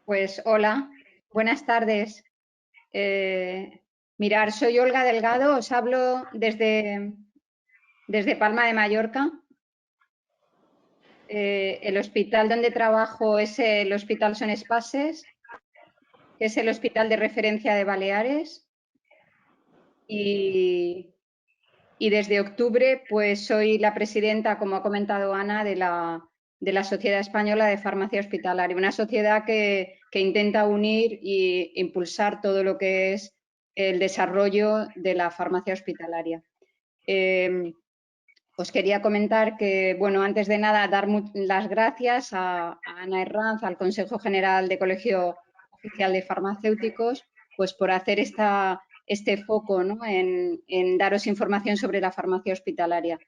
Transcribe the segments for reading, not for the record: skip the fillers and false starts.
Pues hola, buenas tardes. Mirar, soy Olga Delgado, os hablo desde Palma de Mallorca. El hospital donde trabajo es el Hospital Son Espases, que es el hospital de referencia de Baleares. Y, y desde octubre pues soy la presidenta, como ha comentado Ana, de la Sociedad Española de Farmacia Hospitalaria, una sociedad que intenta unir e impulsar todo lo que es el desarrollo de la farmacia hospitalaria. Os quería comentar que, bueno, antes de nada, dar las gracias a Ana Herranz, al Consejo General de Colegio Oficial de Farmacéuticos, pues por hacer este foco, ¿no?, en daros información sobre la farmacia hospitalaria,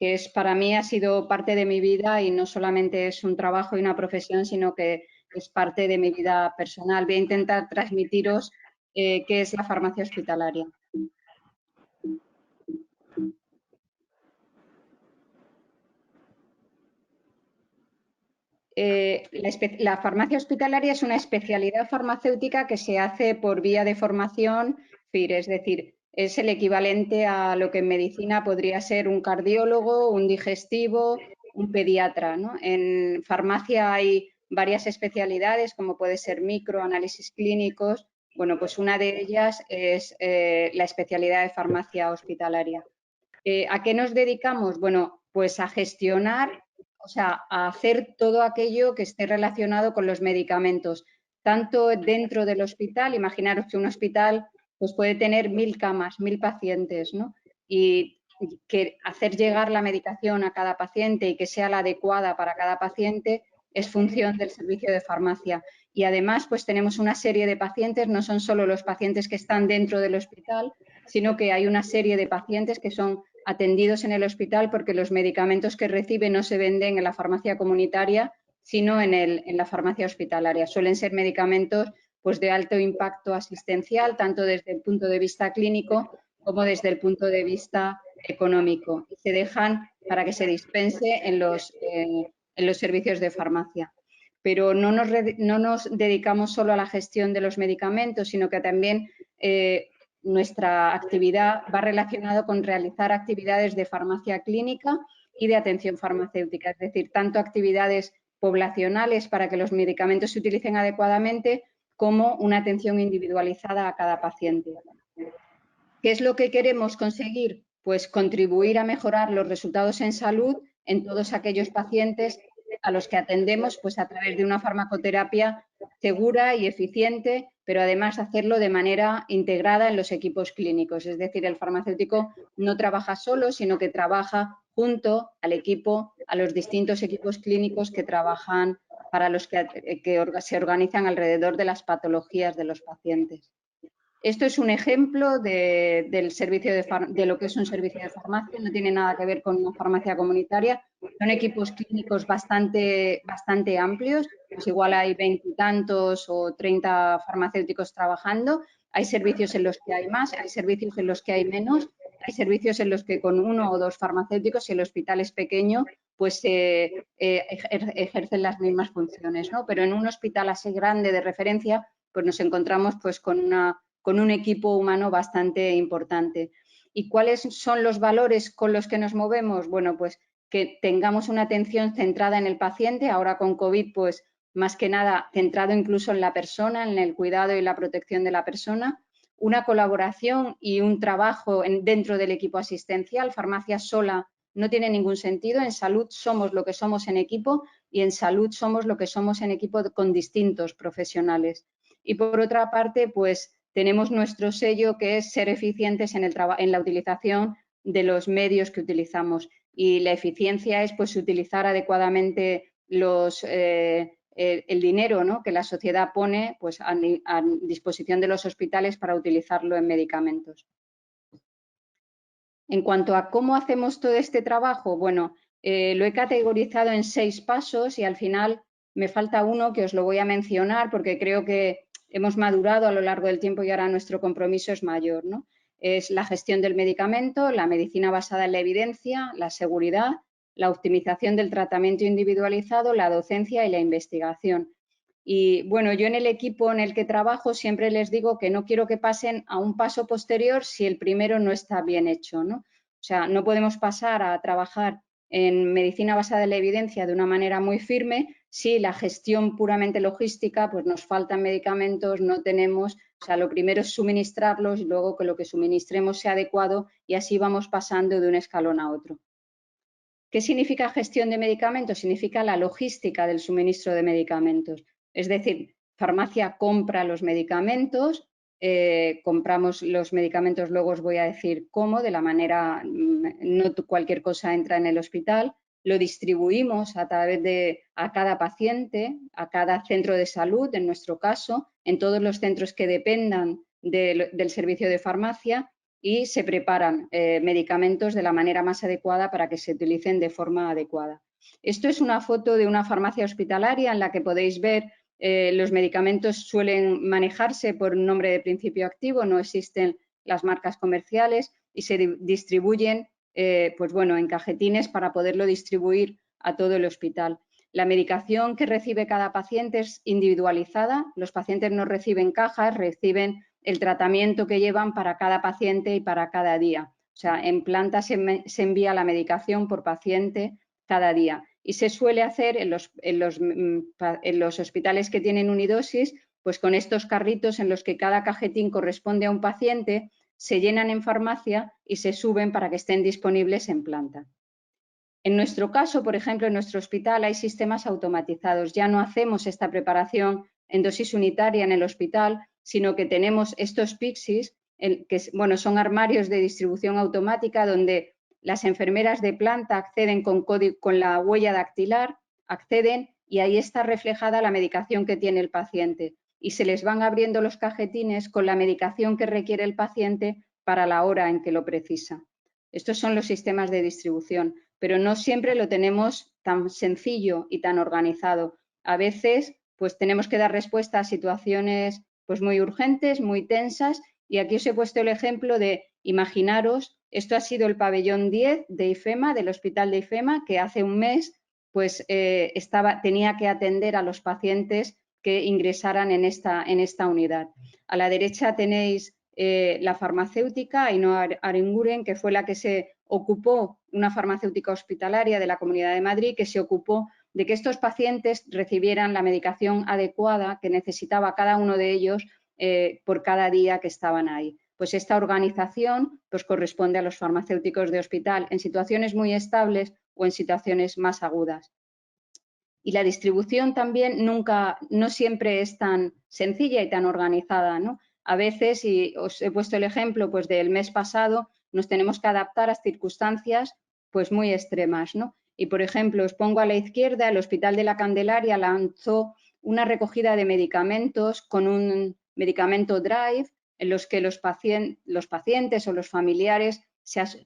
que para mí ha sido parte de mi vida y no solamente es un trabajo y una profesión, sino que es parte de mi vida personal. Voy a intentar transmitiros qué es la farmacia hospitalaria. La farmacia hospitalaria es una especialidad farmacéutica que se hace por vía de formación FIR, es decir, es el equivalente a lo que en medicina podría ser un cardiólogo, un digestivo, un pediatra, ¿no? En farmacia hay varias especialidades, como puede ser micro, análisis clínicos. Bueno, pues una de ellas es la especialidad de farmacia hospitalaria. ¿A qué nos dedicamos? Bueno, pues a gestionar, o sea, a hacer todo aquello que esté relacionado con los medicamentos, tanto dentro del hospital. Imaginaros que un hospital pues puede tener 1000 camas, 1000 pacientes, ¿no? Y que hacer llegar la medicación a cada paciente y que sea la adecuada para cada paciente es función del servicio de farmacia. Y además, pues tenemos una serie de pacientes, no son solo los pacientes que están dentro del hospital, sino que hay una serie de pacientes que son atendidos en el hospital porque los medicamentos que reciben no se venden en la farmacia comunitaria, sino en la farmacia hospitalaria. Suelen ser medicamentos pues, de alto impacto asistencial, tanto desde el punto de vista clínico como desde el punto de vista económico. Y se dejan para que se dispense en los servicios de farmacia. Pero no nos dedicamos solo a la gestión de los medicamentos, sino que también nuestra actividad va relacionada con realizar actividades de farmacia clínica y de atención farmacéutica, es decir, tanto actividades poblacionales para que los medicamentos se utilicen adecuadamente como una atención individualizada a cada paciente. ¿Qué es lo que queremos conseguir? Pues contribuir a mejorar los resultados en salud en todos aquellos pacientes a los que atendemos, pues a través de una farmacoterapia segura y eficiente, pero además hacerlo de manera integrada en los equipos clínicos. Es decir, el farmacéutico no trabaja solo, sino que trabaja junto al equipo, a los distintos equipos clínicos que trabajan para los que se organizan alrededor de las patologías de los pacientes. Esto es un ejemplo de lo que es un servicio de farmacia, no tiene nada que ver con una farmacia comunitaria. Son equipos clínicos bastante amplios, pues igual hay 20 y tantos o 30 farmacéuticos trabajando. Hay servicios en los que hay más, hay servicios en los que hay menos, hay servicios en los que con uno o dos farmacéuticos, si el hospital es pequeño, pues ejercen las mismas funciones, ¿no? Pero en un hospital así grande de referencia, pues nos encontramos pues con un equipo humano bastante importante. ¿Y cuáles son los valores con los que nos movemos? Bueno, pues que tengamos una atención centrada en el paciente, ahora con COVID, pues más que nada centrado incluso en la persona, en el cuidado y la protección de la persona, una colaboración y un trabajo dentro del equipo asistencial. Farmacia sola no tiene ningún sentido. En salud somos lo que somos en equipo y en salud somos lo que somos en equipo con distintos profesionales. Y por otra parte, pues tenemos nuestro sello, que es ser eficientes en la utilización de los medios que utilizamos. Y la eficiencia es pues utilizar adecuadamente el dinero, ¿no?, que la sociedad pone pues, a disposición de los hospitales para utilizarlo en medicamentos. En cuanto a cómo hacemos todo este trabajo, bueno, lo he categorizado en 6 pasos y al final me falta uno que os lo voy a mencionar porque creo que hemos madurado a lo largo del tiempo y ahora nuestro compromiso es mayor, ¿no? Es la gestión del medicamento, la medicina basada en la evidencia, la seguridad, la optimización del tratamiento individualizado, la docencia y la investigación. Y bueno, yo en el equipo en el que trabajo siempre les digo que no quiero que pasen a un paso posterior si el primero no está bien hecho, ¿no? O sea, no podemos pasar a trabajar en medicina basada en la evidencia de una manera muy firme si la gestión puramente logística, pues nos faltan medicamentos, no tenemos, o sea, lo primero es suministrarlos y luego que lo que suministremos sea adecuado y así vamos pasando de un escalón a otro. ¿Qué significa gestión de medicamentos? Significa la logística del suministro de medicamentos. Es decir, farmacia compra los medicamentos, compramos los medicamentos, luego os voy a decir cómo, de la manera, no cualquier cosa entra en el hospital, lo distribuimos a través de a cada paciente, a cada centro de salud, en nuestro caso, en todos los centros que dependan del servicio de farmacia, y se preparan medicamentos de la manera más adecuada para que se utilicen de forma adecuada. Esto es una foto de una farmacia hospitalaria en la que podéis ver los medicamentos suelen manejarse por un nombre de principio activo, no existen las marcas comerciales y se distribuyen pues bueno, en cajetines para poderlo distribuir a todo el hospital. La medicación que recibe cada paciente es individualizada, los pacientes no reciben cajas, reciben el tratamiento que llevan para cada paciente y para cada día. O sea, en planta se envía la medicación por paciente cada día y se suele hacer en los hospitales que tienen unidosis, pues con estos carritos en los que cada cajetín corresponde a un paciente, se llenan en farmacia y se suben para que estén disponibles en planta. En nuestro caso, por ejemplo, en nuestro hospital hay sistemas automatizados. Ya no hacemos esta preparación en dosis unitaria en el hospital, sino que tenemos estos Pyxis, que bueno, son armarios de distribución automática donde las enfermeras de planta acceden con la huella dactilar, acceden y ahí está reflejada la medicación que tiene el paciente. Y se les van abriendo los cajetines con la medicación que requiere el paciente para la hora en que lo precisa. Estos son los sistemas de distribución, pero no siempre lo tenemos tan sencillo y tan organizado. A veces, pues tenemos que dar respuesta a situaciones pues muy urgentes, muy tensas, y aquí os he puesto el ejemplo de, imaginaros, esto ha sido el pabellón 10 de IFEMA, del hospital de IFEMA, que hace un mes pues tenía que atender a los pacientes que ingresaran en esta unidad. A la derecha tenéis la farmacéutica Ainhoa Aringuren, que fue la que se ocupó, una farmacéutica hospitalaria de la Comunidad de Madrid, que se ocupó de que estos pacientes recibieran la medicación adecuada que necesitaba cada uno de ellos por cada día que estaban ahí. Pues esta organización pues, corresponde a los farmacéuticos de hospital en situaciones muy estables o en situaciones más agudas. Y la distribución también no siempre es tan sencilla y tan organizada, ¿no? A veces, y os he puesto el ejemplo pues, del mes pasado, nos tenemos que adaptar a circunstancias pues, muy extremas, ¿no? Y, por ejemplo, os pongo a la izquierda, el Hospital de la Candelaria lanzó una recogida de medicamentos con un medicamento drive en los que los pacientes o los familiares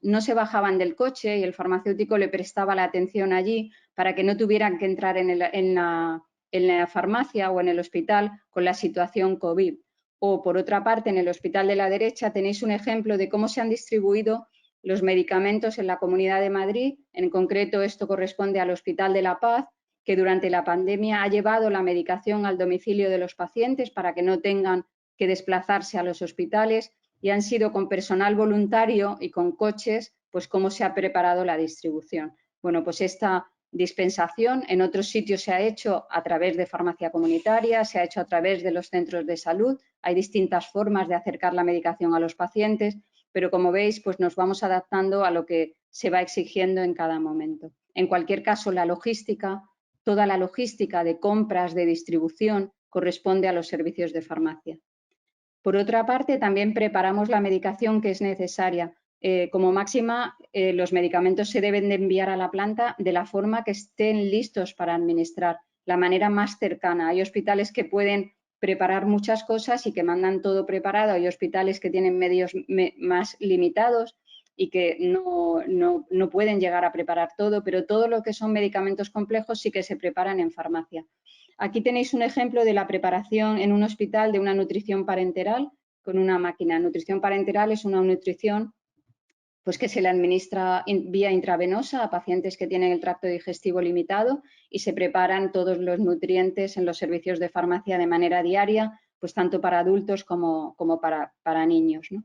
no se bajaban del coche y el farmacéutico le prestaba la atención allí para que no tuvieran que entrar en la farmacia o en el hospital con la situación COVID. O, por otra parte, en el hospital de la derecha tenéis un ejemplo de cómo se han distribuido los medicamentos en la Comunidad de Madrid. En concreto, esto corresponde al Hospital de la Paz, que durante la pandemia ha llevado la medicación al domicilio de los pacientes para que no tengan que desplazarse a los hospitales, y han sido con personal voluntario y con coches, pues cómo se ha preparado la distribución. Bueno, pues esta dispensación en otros sitios se ha hecho a través de farmacia comunitaria, se ha hecho a través de los centros de salud. Hay distintas formas de acercar la medicación a los pacientes, pero como veis, pues nos vamos adaptando a lo que se va exigiendo en cada momento. En cualquier caso, la logística, toda la logística de compras, de distribución, corresponde a los servicios de farmacia. Por otra parte, también preparamos la medicación que es necesaria. Como máxima, los medicamentos se deben de enviar a la planta de la forma que estén listos para administrar, la manera más cercana. Hay hospitales que pueden preparar muchas cosas y que mandan todo preparado. Hay hospitales que tienen medios más limitados y que no pueden llegar a preparar todo, pero todo lo que son medicamentos complejos sí que se preparan en farmacia. Aquí tenéis un ejemplo de la preparación en un hospital de una nutrición parenteral con una máquina. Nutrición parenteral es una nutrición pues que se le administra vía intravenosa a pacientes que tienen el tracto digestivo limitado y se preparan todos los nutrientes en los servicios de farmacia de manera diaria, pues tanto para adultos como para niños, ¿no?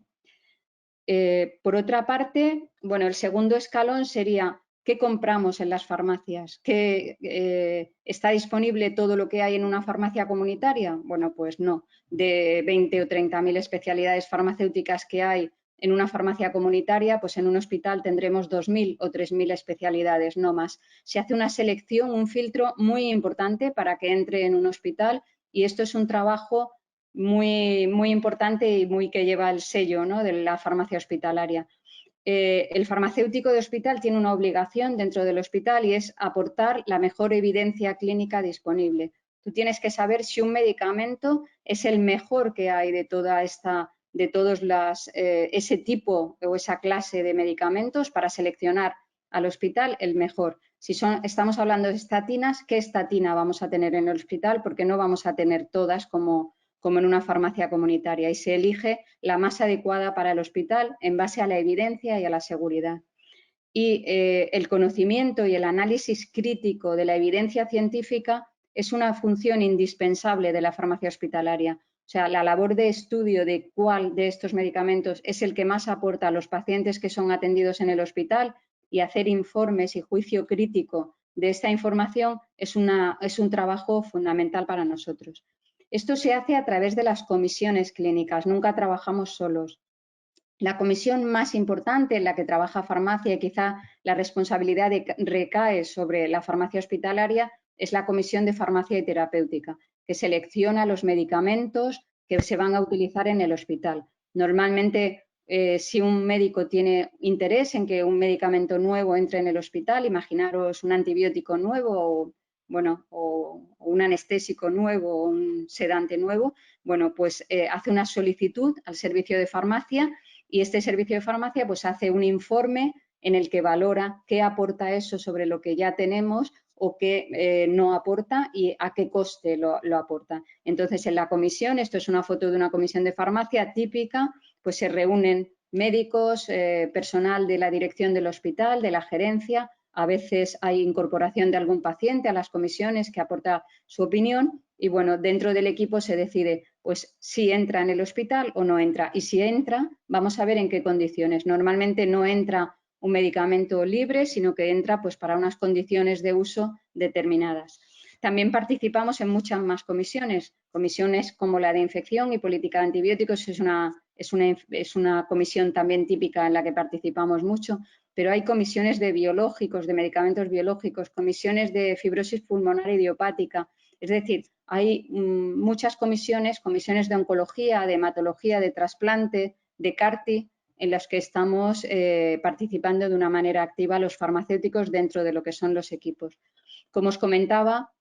Por otra parte, bueno, el segundo escalón sería ¿qué compramos en las farmacias? ¿Está disponible todo lo que hay en una farmacia comunitaria? Bueno, pues no. De 20 o 30.000 especialidades farmacéuticas que hay en una farmacia comunitaria, pues en un hospital tendremos 2.000 o 3.000 especialidades, no más. Se hace una selección, un filtro muy importante para que entre en un hospital y esto es un trabajo muy importante y que lleva el sello, ¿no?, de la farmacia hospitalaria. El farmacéutico de hospital tiene una obligación dentro del hospital y es aportar la mejor evidencia clínica disponible. Tú tienes que saber si un medicamento es el mejor que hay de todos ese tipo o esa clase de medicamentos para seleccionar al hospital el mejor. Si estamos hablando de estatinas, ¿qué estatina vamos a tener en el hospital? Porque no vamos a tener todas como en una farmacia comunitaria y se elige la más adecuada para el hospital en base a la evidencia y a la seguridad. Y el conocimiento y el análisis crítico de la evidencia científica es una función indispensable de la farmacia hospitalaria. O sea, la labor de estudio de cuál de estos medicamentos es el que más aporta a los pacientes que son atendidos en el hospital y hacer informes y juicio crítico de esta información es un trabajo fundamental para nosotros. Esto se hace a través de las comisiones clínicas, nunca trabajamos solos. La comisión más importante en la que trabaja farmacia y quizá la responsabilidad recae sobre la farmacia hospitalaria es la comisión de farmacia y terapéutica, que selecciona los medicamentos que se van a utilizar en el hospital. Normalmente, si un médico tiene interés en que un medicamento nuevo entre en el hospital, imaginaros un antibiótico nuevo o un anestésico nuevo o un sedante nuevo, bueno, pues hace una solicitud al servicio de farmacia y este servicio de farmacia pues hace un informe en el que valora qué aporta eso sobre lo que ya tenemos o qué no aporta y a qué coste lo aporta. Entonces, en la comisión, esto es una foto de una comisión de farmacia típica, pues se reúnen médicos, personal de la dirección del hospital, de la gerencia. A veces hay incorporación de algún paciente a las comisiones que aporta su opinión y, bueno, dentro del equipo se decide pues si entra en el hospital o no entra. Y si entra, vamos a ver en qué condiciones. Normalmente no entra un medicamento libre, sino que entra pues para unas condiciones de uso determinadas. También participamos en muchas más comisiones. Comisiones como la de infección y política de antibióticos es una comisión también típica en la que participamos mucho, pero hay comisiones de biológicos, de medicamentos biológicos, comisiones de fibrosis pulmonar idiopática. Es decir, hay muchas comisiones de oncología, de hematología, de trasplante, de CAR-T, en las que estamos participando de una manera activa los farmacéuticos dentro de lo que son los equipos. Como os comentaba,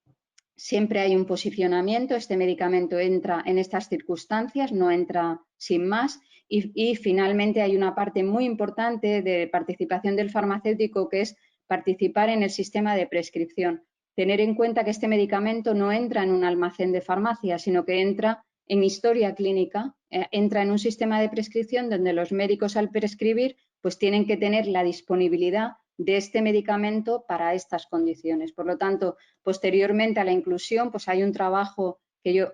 siempre hay un posicionamiento, este medicamento entra en estas circunstancias, no entra sin más y finalmente hay una parte muy importante de participación del farmacéutico que es participar en el sistema de prescripción. Tener en cuenta que este medicamento no entra en un almacén de farmacia, sino que entra en historia clínica, entra en un sistema de prescripción donde los médicos al prescribir pues tienen que tener la disponibilidad de este medicamento para estas condiciones. Por lo tanto, posteriormente a la inclusión, pues hay un trabajo que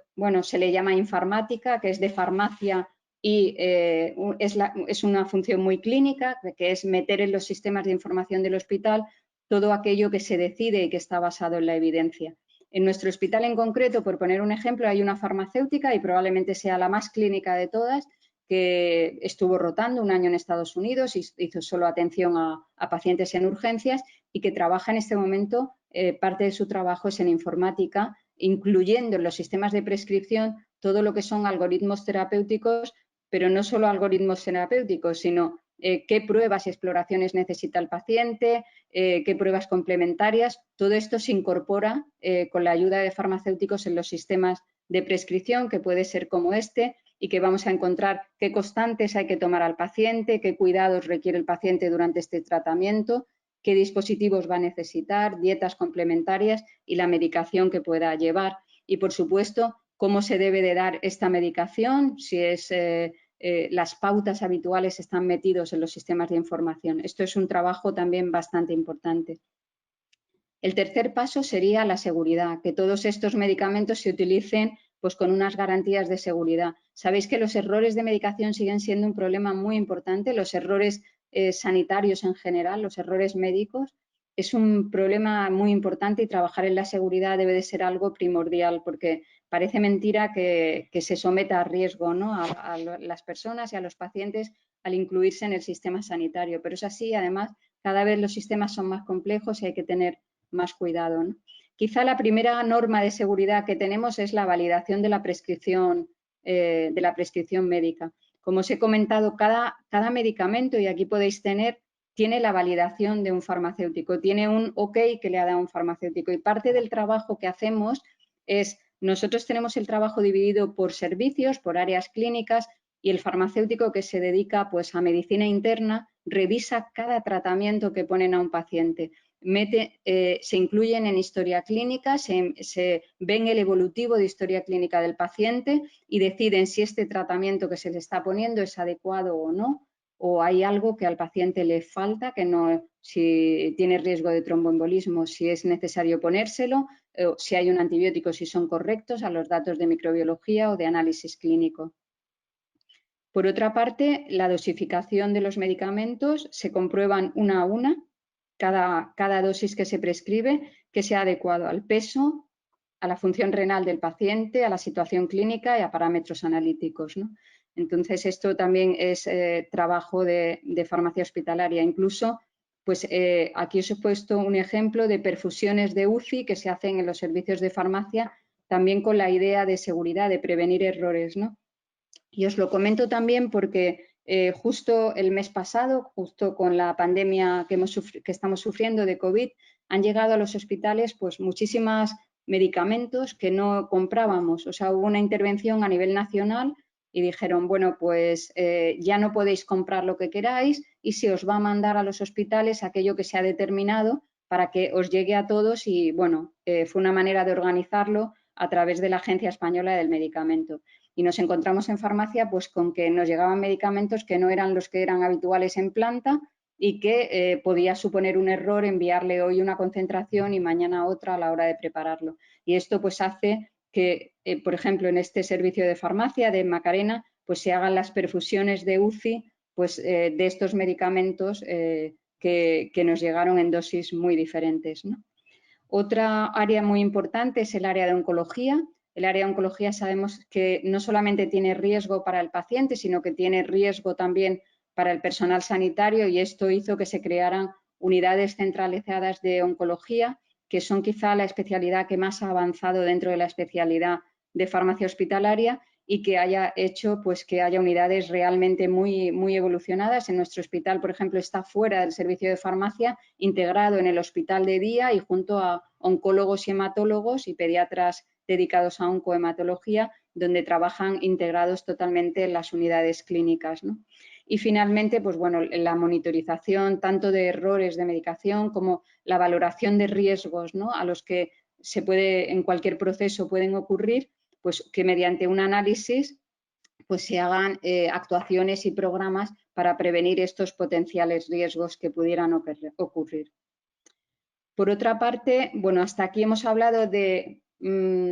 se le llama informática, que es de farmacia y es una función muy clínica, que es meter en los sistemas de información del hospital todo aquello que se decide y que está basado en la evidencia. En nuestro hospital en concreto, por poner un ejemplo, hay una farmacéutica y probablemente sea la más clínica de todas, que estuvo rotando un año en Estados Unidos y hizo solo atención a pacientes en urgencias y que trabaja en este momento, parte de su trabajo es en informática, incluyendo en los sistemas de prescripción todo lo que son algoritmos terapéuticos, pero no solo algoritmos terapéuticos, sino qué pruebas y exploraciones necesita el paciente, qué pruebas complementarias. Todo esto se incorpora con la ayuda de farmacéuticos en los sistemas de prescripción, que puede ser como este, y que vamos a encontrar qué constantes hay que tomar al paciente, qué cuidados requiere el paciente durante este tratamiento, qué dispositivos va a necesitar, dietas complementarias y la medicación que pueda llevar. Y, por supuesto, cómo se debe de dar esta medicación, si es las pautas habituales están metidos en los sistemas de información. Esto es un trabajo también bastante importante. El tercer paso sería la seguridad, que todos estos medicamentos se utilicen pues, con unas garantías de seguridad. Sabéis que los errores de medicación siguen siendo un problema muy importante, los errores sanitarios en general, los errores médicos, es un problema muy importante y trabajar en la seguridad debe de ser algo primordial porque parece mentira que se someta a riesgo, ¿no? a las personas y a los pacientes al incluirse en el sistema sanitario. Pero es así, además, cada vez los sistemas son más complejos y hay que tener más cuidado, ¿no? Quizá la primera norma de seguridad que tenemos es la validación de la prescripción médica. Como os he comentado, cada medicamento, y aquí podéis tener, tiene la validación de un farmacéutico, tiene un OK que le ha dado un farmacéutico y parte del trabajo que hacemos es, nosotros tenemos el trabajo dividido por servicios, por áreas clínicas y el farmacéutico que se dedica pues, a medicina interna revisa cada tratamiento que ponen a un paciente. Se incluyen en historia clínica, se ven el evolutivo de historia clínica del paciente y deciden si este tratamiento que se le está poniendo es adecuado o no, o hay algo que al paciente le falta, que no, si tiene riesgo de tromboembolismo, si es necesario ponérselo, si hay un antibiótico, si son correctos a los datos de microbiología o de análisis clínico. Por otra parte, la dosificación de los medicamentos se comprueban una a una, cada dosis que se prescribe, que sea adecuado al peso, a la función renal del paciente, a la situación clínica y a parámetros analíticos, ¿no? Entonces, esto también es trabajo de farmacia hospitalaria. Incluso, pues aquí os he puesto un ejemplo de perfusiones de UCI que se hacen en los servicios de farmacia, también con la idea de seguridad, de prevenir errores, ¿no? Y os lo comento también porque justo el mes pasado, justo con la pandemia que estamos sufriendo de COVID, han llegado a los hospitales pues muchísimos medicamentos que no comprábamos. O sea, hubo una intervención a nivel nacional y dijeron, bueno, pues ya no podéis comprar lo que queráis y se os va a mandar a los hospitales aquello que se ha determinado para que os llegue a todos y, bueno, fue una manera de organizarlo a través de la Agencia Española del Medicamento. Y nos encontramos en farmacia pues con que nos llegaban medicamentos que no eran los que eran habituales en planta y que podía suponer un error enviarle hoy una concentración y mañana otra a la hora de prepararlo. Y esto pues hace que, por ejemplo, en este servicio de farmacia de Macarena, pues se hagan las perfusiones de UCI pues, de estos medicamentos que nos llegaron en dosis muy diferentes, ¿no? Otra área muy importante es el área de oncología. El área de oncología sabemos que no solamente tiene riesgo para el paciente, sino que tiene riesgo también para el personal sanitario y esto hizo que se crearan unidades centralizadas de oncología, que son quizá la especialidad que más ha avanzado dentro de la especialidad de farmacia hospitalaria y que haya hecho pues, que haya unidades realmente muy evolucionadas. En nuestro hospital, por ejemplo, está fuera del servicio de farmacia, integrado en el hospital de día y junto a oncólogos y hematólogos y pediatras dedicados a oncohematología, donde trabajan integrados totalmente en las unidades clínicas, ¿no? Y finalmente, pues bueno, la monitorización tanto de errores de medicación como la valoración de riesgos, ¿no? A los que se puede, en cualquier proceso pueden ocurrir, pues que mediante un análisis pues se hagan actuaciones y programas para prevenir estos potenciales riesgos que pudieran ocurrir. Por otra parte, bueno, hasta aquí hemos hablado de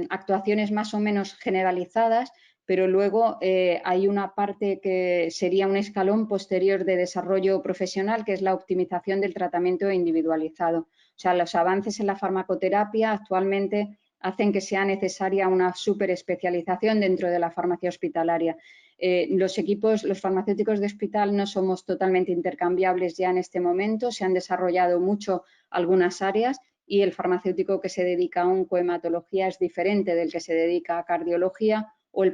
actuaciones más o menos generalizadas, pero luego hay una parte que sería un escalón posterior de desarrollo profesional, que es la optimización del tratamiento individualizado. O sea, los avances en la farmacoterapia actualmente hacen que sea necesaria una superespecialización dentro de la farmacia hospitalaria. Los farmacéuticos de hospital no somos totalmente intercambiables ya en este momento, se han desarrollado mucho algunas áreas y el farmacéutico que se dedica a oncohematología es diferente del que se dedica a cardiología o el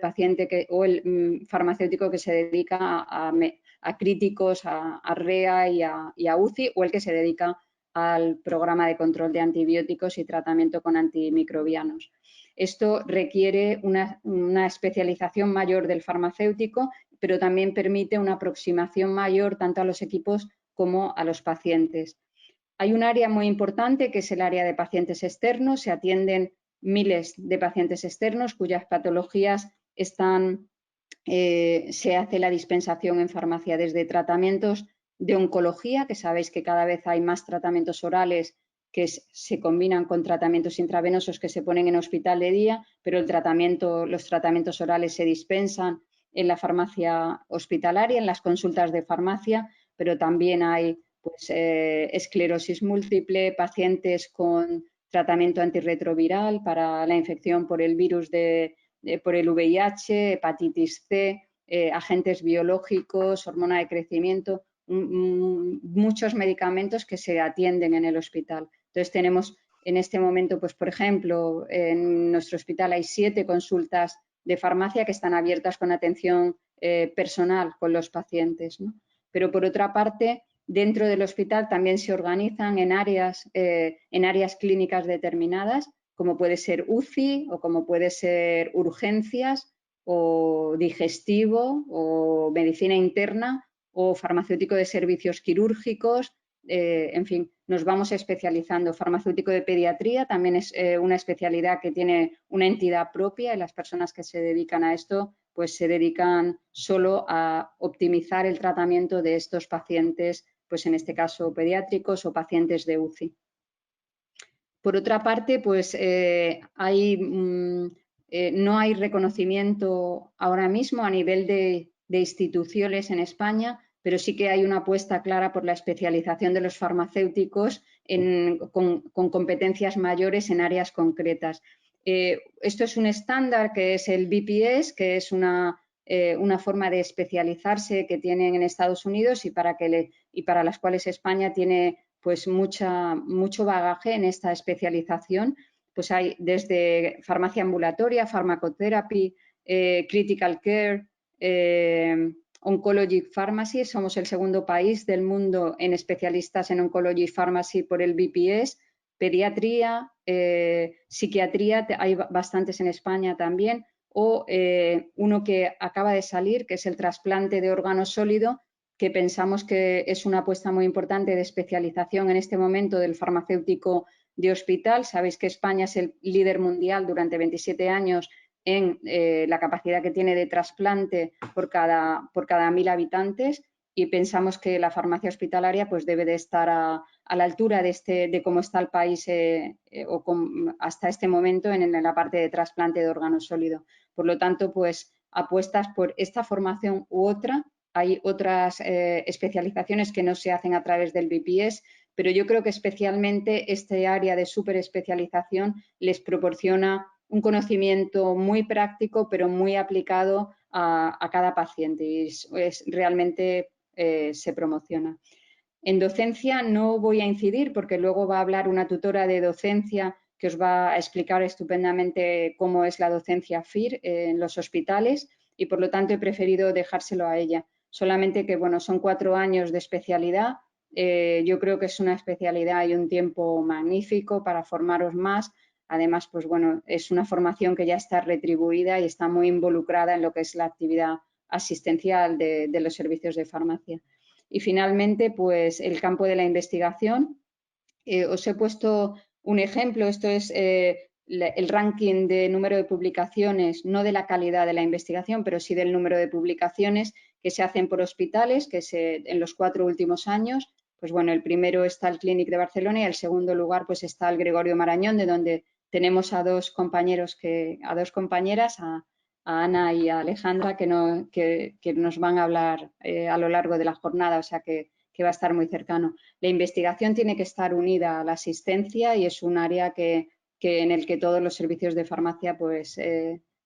farmacéutico que se dedica a críticos, a REA y a UCI o el que se dedica al programa de control de antibióticos y tratamiento con antimicrobianos. Esto requiere una especialización mayor del farmacéutico, pero también permite una aproximación mayor tanto a los equipos como a los pacientes. Hay un área muy importante que es el área de pacientes externos. Se atienden miles de pacientes externos cuyas patologías están se hace la dispensación en farmacia desde tratamientos de oncología, que sabéis que cada vez hay más tratamientos orales que se combinan con tratamientos intravenosos que se ponen en hospital de día, pero los tratamientos orales se dispensan en la farmacia hospitalaria, en las consultas de farmacia, pero también hay pues, esclerosis múltiple, pacientes con tratamiento antirretroviral para la infección por el virus por el VIH, hepatitis C, agentes biológicos, hormona de crecimiento, muchos medicamentos que se atienden en el hospital. Entonces tenemos en este momento, pues por ejemplo, en nuestro hospital hay 7 consultas de farmacia que están abiertas con atención personal con los pacientes, ¿no? Pero por otra parte, dentro del hospital también se organizan en áreas clínicas determinadas, como puede ser UCI o como puede ser urgencias o digestivo o medicina interna o farmacéutico de servicios quirúrgicos, en fin, nos vamos especializando. Farmacéutico de pediatría también es una especialidad que tiene una entidad propia y las personas que se dedican a esto pues se dedican solo a optimizar el tratamiento de estos pacientes, pues en este caso pediátricos o pacientes de UCI. Por otra parte, pues no hay reconocimiento ahora mismo a nivel de instituciones en España, pero sí que hay una apuesta clara por la especialización de los farmacéuticos con competencias mayores en áreas concretas. Esto es un estándar que es el BPS, que es una forma de especializarse que tienen en Estados Unidos y para las cuales España tiene pues mucho bagaje en esta especialización. Pues hay desde farmacia ambulatoria, farmacoterapia, critical care, oncology pharmacy. Somos el segundo país del mundo en especialistas en oncology pharmacy por el BPS. Pediatría, psiquiatría, hay bastantes en España también. O uno que acaba de salir, que es el trasplante de órgano sólido, que pensamos que es una apuesta muy importante de especialización en este momento del farmacéutico de hospital. Sabéis que España es el líder mundial durante 27 años en la capacidad que tiene de trasplante por cada 1.000 habitantes y pensamos que la farmacia hospitalaria pues debe de estar a la altura de cómo está el país hasta este momento en la parte de trasplante de órgano sólido. Por lo tanto, pues apuestas por esta formación u otra. Hay otras especializaciones que no se hacen a través del BPS, pero yo creo que especialmente este área de superespecialización les proporciona un conocimiento muy práctico, pero muy aplicado a cada paciente y realmente se promociona. En docencia no voy a incidir porque luego va a hablar una tutora de docencia que os va a explicar estupendamente cómo es la docencia FIR en los hospitales y por lo tanto he preferido dejárselo a ella. Solamente que, bueno, son 4 años de especialidad. Yo creo que es una especialidad y un tiempo magnífico para formaros más. Además, pues bueno, es una formación que ya está retribuida y está muy involucrada en lo que es la actividad asistencial de los servicios de farmacia. Y finalmente, pues el campo de la investigación. Os he puesto un ejemplo, esto es el ranking de número de publicaciones, no de la calidad de la investigación, pero sí del número de publicaciones que se hacen por hospitales, en los 4 últimos años. Pues bueno, el primero está el Clínic de Barcelona y el segundo lugar pues está el Gregorio Marañón, de donde tenemos a 2 compañeras, a Ana y a Alejandra, que nos van a hablar a lo largo de la jornada, o sea que va a estar muy cercano. La investigación tiene que estar unida a la asistencia y es un área en el que todos los servicios de farmacia pues,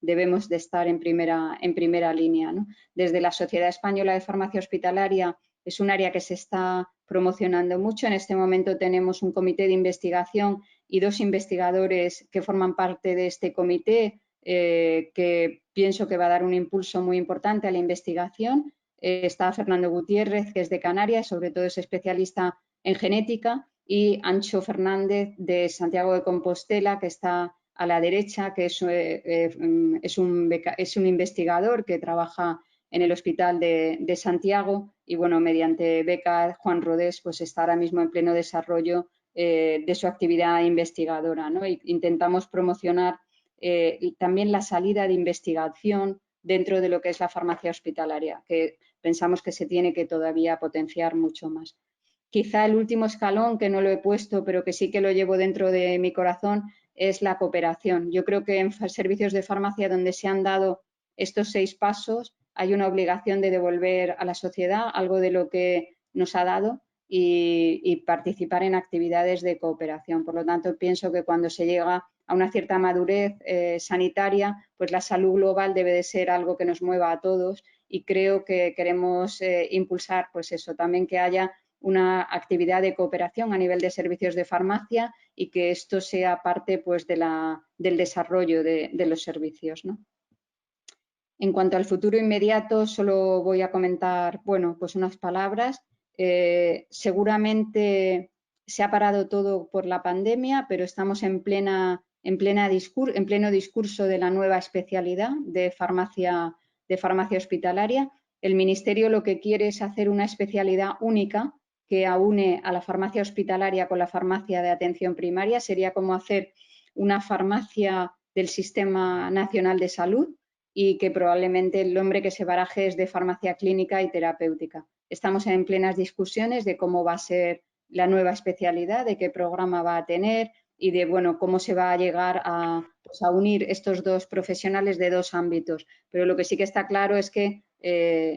debemos de estar en primera línea, ¿no? Desde la Sociedad Española de Farmacia Hospitalaria es un área que se está promocionando mucho. En este momento tenemos un comité de investigación y 2 investigadores que forman parte de este comité que pienso que va a dar un impulso muy importante a la investigación. Está Fernando Gutiérrez, que es de Canarias, sobre todo es especialista en genética, y Ancho Fernández de Santiago de Compostela, que está a la derecha, que es un investigador que trabaja en el Hospital de Santiago y, bueno, mediante beca Juan Rodés, pues está ahora mismo en pleno desarrollo de su actividad investigadora, ¿no? Intentamos promocionar también la salida de investigación dentro de lo que es la farmacia hospitalaria, que pensamos que se tiene que todavía potenciar mucho más. Quizá el último escalón, que no lo he puesto, pero que sí que lo llevo dentro de mi corazón, es la cooperación. Yo creo que en servicios de farmacia donde se han dado estos 6 pasos, hay una obligación de devolver a la sociedad algo de lo que nos ha dado y participar en actividades de cooperación. Por lo tanto, pienso que cuando se llega a una cierta madurez sanitaria, pues la salud global debe de ser algo que nos mueva a todos y creo que queremos impulsar, pues eso, también que haya una actividad de cooperación a nivel de servicios de farmacia y que esto sea parte pues, del desarrollo de los servicios, ¿no? En cuanto al futuro inmediato, solo voy a comentar, bueno, pues unas palabras. Seguramente se ha parado todo por la pandemia, pero estamos en pleno discurso de la nueva especialidad de farmacia hospitalaria. El Ministerio lo que quiere es hacer una especialidad única que aúne a la farmacia hospitalaria con la farmacia de atención primaria. Sería como hacer una farmacia del Sistema Nacional de Salud y que probablemente el nombre que se baraje es de farmacia clínica y terapéutica. Estamos en plenas discusiones de cómo va a ser la nueva especialidad, de qué programa va a tener y de bueno, cómo se va a llegar pues a unir estos dos profesionales de dos ámbitos. Pero lo que sí que está claro es que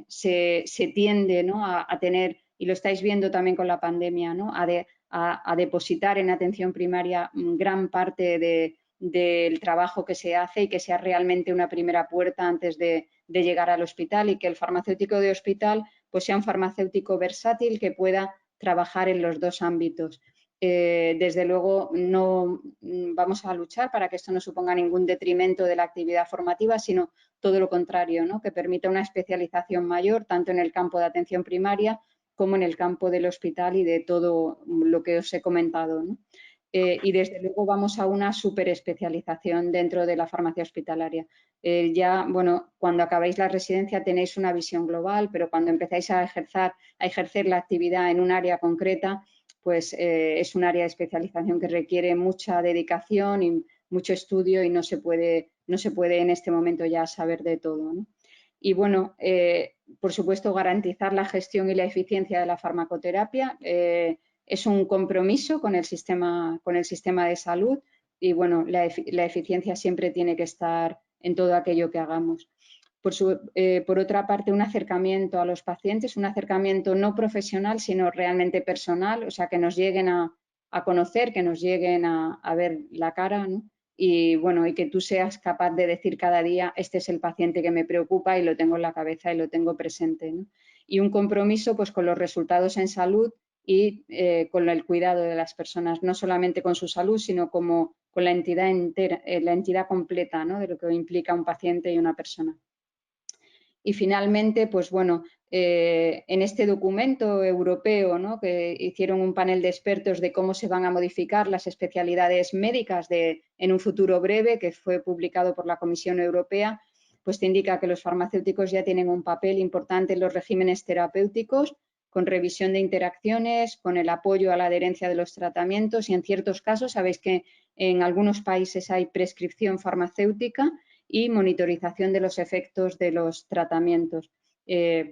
se tiende, ¿no?, a tener, y lo estáis viendo también con la pandemia, ¿no?, a depositar en atención primaria gran parte del trabajo que se hace y que sea realmente una primera puerta antes de llegar al hospital y que el farmacéutico de hospital pues sea un farmacéutico versátil que pueda trabajar en los dos ámbitos. Desde luego no vamos a luchar para que esto no suponga ningún detrimento de la actividad formativa, sino todo lo contrario, ¿no?, que permita una especialización mayor tanto en el campo de atención primaria como en el campo del hospital y de todo lo que os he comentado, ¿no? Y desde luego vamos a una superespecialización dentro de la farmacia hospitalaria. Ya, bueno, cuando acabáis la residencia tenéis una visión global, pero cuando empezáis a ejercer la actividad en un área concreta, pues es un área de especialización que requiere mucha dedicación y mucho estudio y no se puede en este momento ya saber de todo, ¿no? Y bueno, por supuesto, garantizar la gestión y la eficiencia de la farmacoterapia. Es un compromiso con el sistema de salud y bueno, la eficiencia siempre tiene que estar en todo aquello que hagamos. Por otra parte, un acercamiento a los pacientes, un acercamiento no profesional, sino realmente personal, o sea, que nos lleguen a conocer, que nos lleguen a ver la cara, ¿no? Y bueno, y que tú seas capaz de decir cada día, este es el paciente que me preocupa y lo tengo en la cabeza y lo tengo presente, ¿no? Y un compromiso pues con los resultados en salud y con el cuidado de las personas, no solamente con su salud, sino como con la entidad entera, la entidad completa, ¿no?, de lo que implica un paciente y una persona. Y finalmente, pues bueno, en este documento europeo, ¿no?, que hicieron un panel de expertos de cómo se van a modificar las especialidades médicas en un futuro breve, que fue publicado por la Comisión Europea, pues te indica que los farmacéuticos ya tienen un papel importante en los regímenes terapéuticos, con revisión de interacciones, con el apoyo a la adherencia de los tratamientos y en ciertos casos, sabéis que en algunos países hay prescripción farmacéutica y monitorización de los efectos de los tratamientos.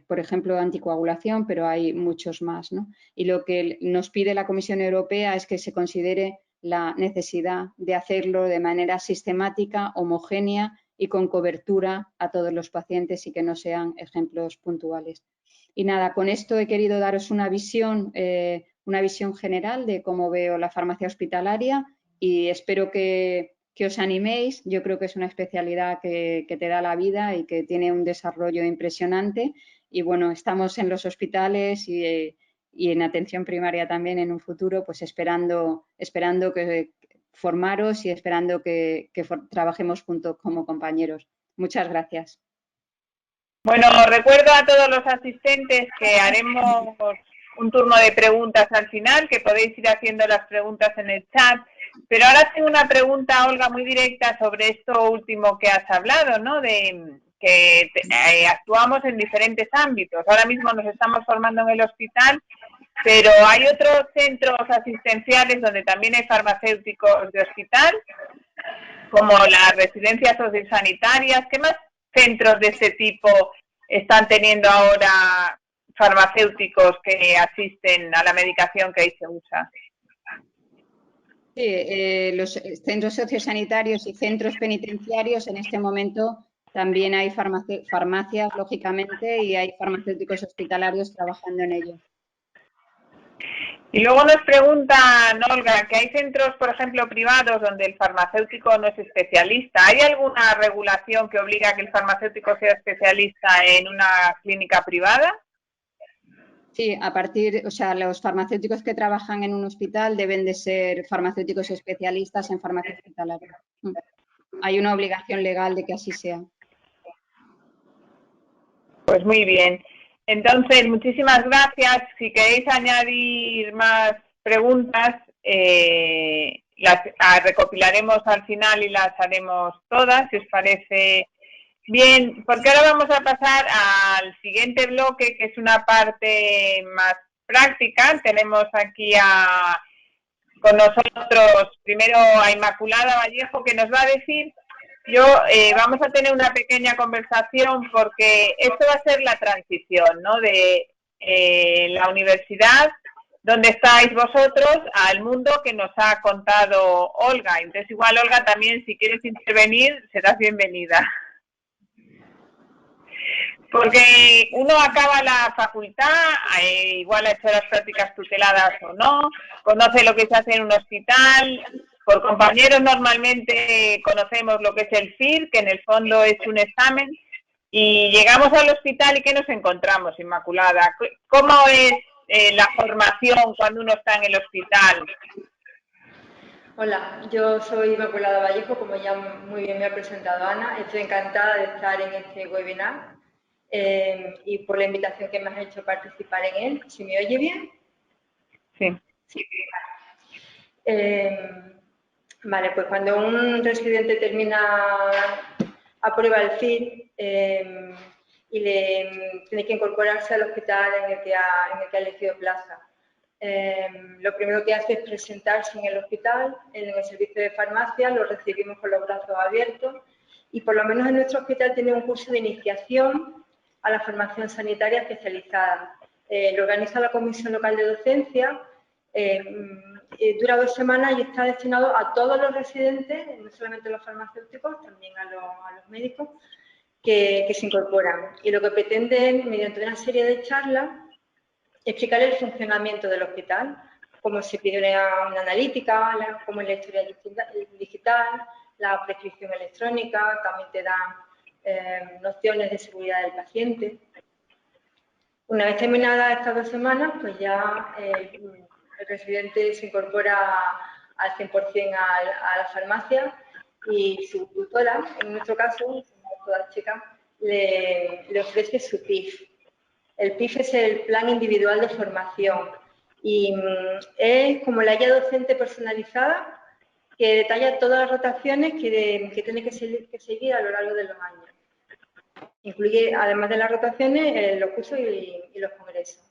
Por ejemplo, anticoagulación, pero hay muchos más, ¿no? Y lo que nos pide la Comisión Europea es que se considere la necesidad de hacerlo de manera sistemática, homogénea y con cobertura a todos los pacientes y que no sean ejemplos puntuales. Y nada, con esto he querido daros una visión general de cómo veo la farmacia hospitalaria y espero que os animéis. Yo creo que es una especialidad que te da la vida y que tiene un desarrollo impresionante. Y bueno, estamos en los hospitales y en atención primaria también en un futuro, pues esperando que formaros y esperando que trabajemos juntos como compañeros. Muchas gracias. Bueno, recuerdo a todos los asistentes que haremos un turno de preguntas al final, que podéis ir haciendo las preguntas en el chat. Pero ahora tengo una pregunta, Olga, muy directa sobre esto último que has hablado, ¿no? De que actuamos en diferentes ámbitos. Ahora mismo nos estamos formando en el hospital, pero hay otros centros asistenciales donde también hay farmacéuticos de hospital, como las residencias sociosanitarias. ¿Qué más centros de este tipo están teniendo ahora farmacéuticos que asisten a la medicación que ahí se usa? Sí, los centros sociosanitarios y centros penitenciarios en este momento también hay farmacias, lógicamente, y hay farmacéuticos hospitalarios trabajando en ello. Y luego nos preguntan, Olga, que hay centros, por ejemplo, privados donde el farmacéutico no es especialista. ¿Hay alguna regulación que obliga a que el farmacéutico sea especialista en una clínica privada? Sí, o sea, los farmacéuticos que trabajan en un hospital deben de ser farmacéuticos especialistas en farmacia hospitalaria. Hay una obligación legal de que así sea. Pues muy bien. Entonces, muchísimas gracias. Si queréis añadir más preguntas, las recopilaremos al final y las haremos todas, si os parece bien. Porque ahora vamos a pasar al siguiente bloque, que es una parte más práctica. Tenemos aquí con nosotros primero a Inmaculada Vallejo, que nos va a decir... vamos a tener una pequeña conversación porque esto va a ser la transición, ¿no? De la universidad, donde estáis vosotros, al mundo que nos ha contado Olga. Entonces, igual, Olga, también, si quieres intervenir, serás bienvenida. Porque uno acaba la facultad, igual ha hecho las prácticas tuteladas o no, conoce lo que se hace en un hospital. Por compañeros normalmente conocemos lo que es el FIR, que en el fondo es un examen, y llegamos al hospital y ¿qué nos encontramos, Inmaculada? ¿Cómo es la formación cuando uno está en el hospital? Hola, yo soy Inmaculada Vallejo, como ya muy bien me ha presentado Ana. Estoy encantada de estar en este webinar y por la invitación que me has hecho participar en él. ¿Se me oye bien? Sí. Vale, pues cuando un residente aprueba el FIR y tiene que incorporarse al hospital en el que ha elegido plaza, lo primero que hace es presentarse en el hospital, en el servicio de farmacia, lo recibimos con los brazos abiertos y por lo menos en nuestro hospital tiene un curso de iniciación a la formación sanitaria especializada. Lo organiza la Comisión Local de Docencia, dura 2 semanas y está destinado a todos los residentes, no solamente a los farmacéuticos, también a los médicos que se incorporan. Y lo que pretende es, mediante una serie de charlas, explicar el funcionamiento del hospital, cómo se pide una analítica, cómo es la historia digital, la prescripción electrónica, también te dan nociones de seguridad del paciente. Una vez terminadas estas 2 semanas, pues ya el residente se incorpora al 100% a la farmacia y su tutora, en nuestro caso, somos todas chicas, le ofrece su PIF. El PIF es el Plan Individual de Formación y es como la guía docente personalizada que detalla todas las rotaciones que tiene que seguir a lo largo de los años. Incluye, además de las rotaciones, los cursos y los congresos.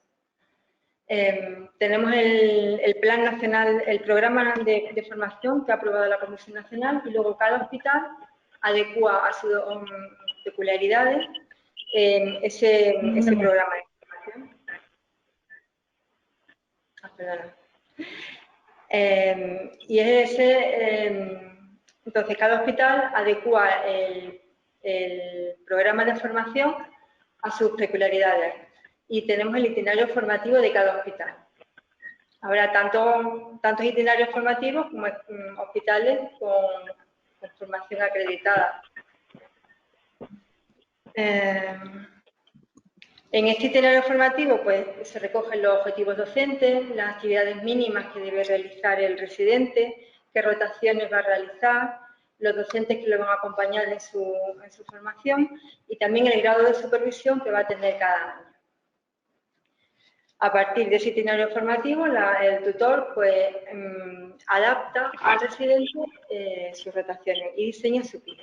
Tenemos el Plan Nacional, el Programa de Formación que ha aprobado la Comisión Nacional y luego cada hospital adecua a sus peculiaridades ese programa de formación. Y entonces cada hospital adecua el programa de formación a sus peculiaridades y tenemos el itinerario formativo de cada hospital. Habrá tantos itinerarios formativos como hospitales con formación acreditada. En este itinerario formativo pues, se recogen los objetivos docentes, las actividades mínimas que debe realizar el residente, qué rotaciones va a realizar, los docentes que lo van a acompañar en su formación y también el grado de supervisión que va a tener cada año. A partir de ese itinerario formativo, el tutor pues, adapta al residente sus rotaciones y diseña su PIF.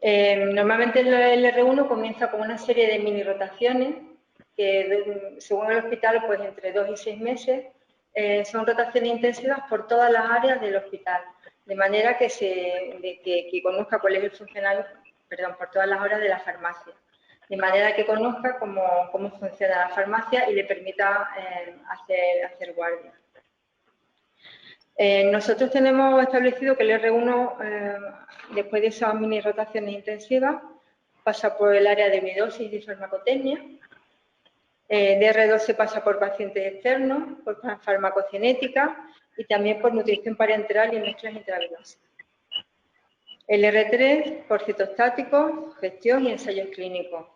Normalmente el R1 comienza con una serie de mini rotaciones que según el hospital pues entre 2 y 6 meses son rotaciones intensivas por todas las áreas del hospital, de manera que conozca cuál es el por todas las horas de la farmacia, de manera que conozca cómo funciona la farmacia y le permita hacer guardia. Nosotros tenemos establecido que el R1, después de esas mini rotaciones intensivas, pasa por el área de unidosis y farmacotecnia. De R2 se pasa por pacientes externos, por farmacocinética y también por nutrición parenteral y mezclas intravenosas. El R3 por citostáticos, gestión y ensayos clínicos.